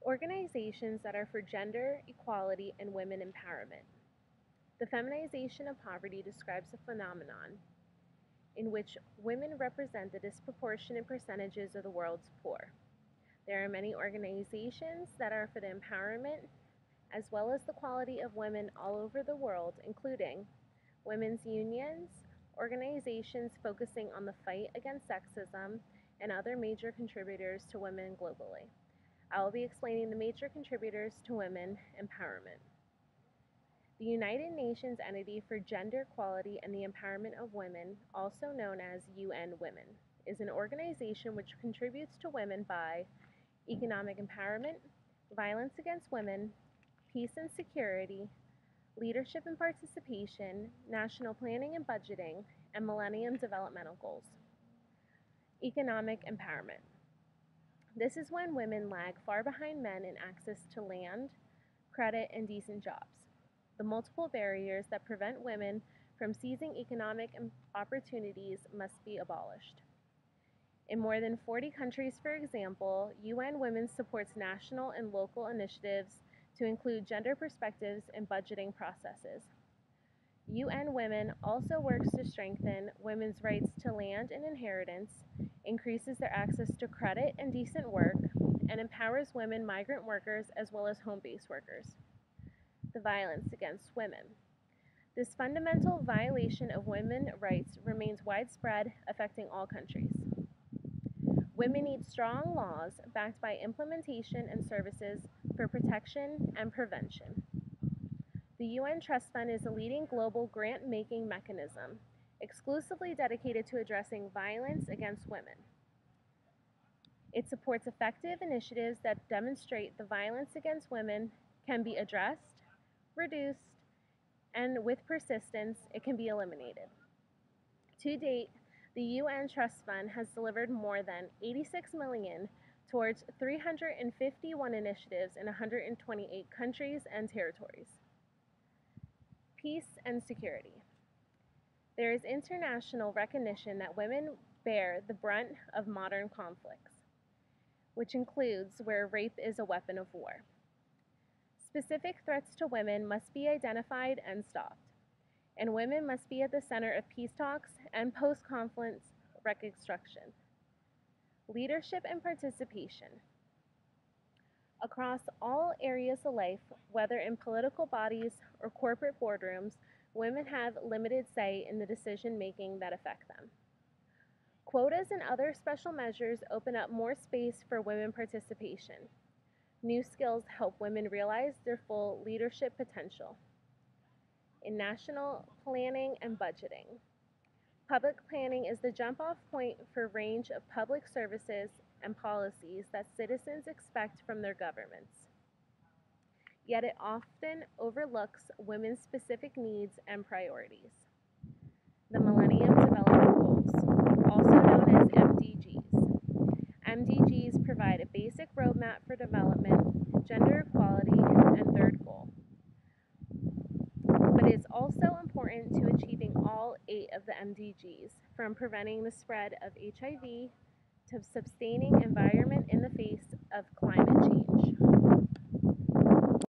Organizations that are for gender equality and women empowerment. The feminization of poverty describes a phenomenon in which women represent the disproportionate percentages of the world's poor. There are many organizations that are for the empowerment as well as the quality of women all over the world, including women's unions, organizations focusing on the fight against sexism, and other major contributors to women globally. I will be explaining the major contributors to women empowerment. The United Nations Entity for Gender Equality and the Empowerment of Women, also known as UN Women, is an organization which contributes to women by economic empowerment, violence against women, peace and security, leadership and participation, national planning and budgeting, and Millennium Developmental Goals. Economic empowerment. This is when women lag far behind men in access to land, credit, and decent jobs. The multiple barriers that prevent women from seizing economic opportunities must be abolished. In more than 40 countries, for example, UN Women supports national and local initiatives to include gender perspectives in budgeting processes. UN Women also works to strengthen women's rights to land and inheritance, increases their access to credit and decent work, and empowers women migrant workers as well as home-based workers. The violence against women. This fundamental violation of women's rights remains widespread, affecting all countries. Women need strong laws backed by implementation and services for protection and prevention. The UN Trust Fund is a leading global grant-making mechanism exclusively dedicated to addressing violence against women. It supports effective initiatives that demonstrate the violence against women can be addressed, reduced, and with persistence, it can be eliminated. To date, the UN Trust Fund has delivered more than $86 million towards 351 initiatives in 128 countries and territories. Peace and security. There is international recognition that women bear the brunt of modern conflicts, which includes where rape is a weapon of war. Specific threats to women must be identified and stopped, and women must be at the center of peace talks and post-conflict reconstruction. Leadership and participation. Across all areas of life, whether in political bodies or corporate boardrooms, women have limited say in the decision-making that affect them. Quotas and other special measures open up more space for women participation. New skills help women realize their full leadership potential. In national planning and budgeting. Public planning is the jump-off point for a range of public services and policies that citizens expect from their governments. Yet it often overlooks women's specific needs and priorities. The Millennium Development Goals, also known as MDGs. MDGs provide a basic roadmap for development, gender equality, and third goal. But it's also important to achieving all 8 of the MDGs, from preventing the spread of HIV to sustaining environment in the face of climate change.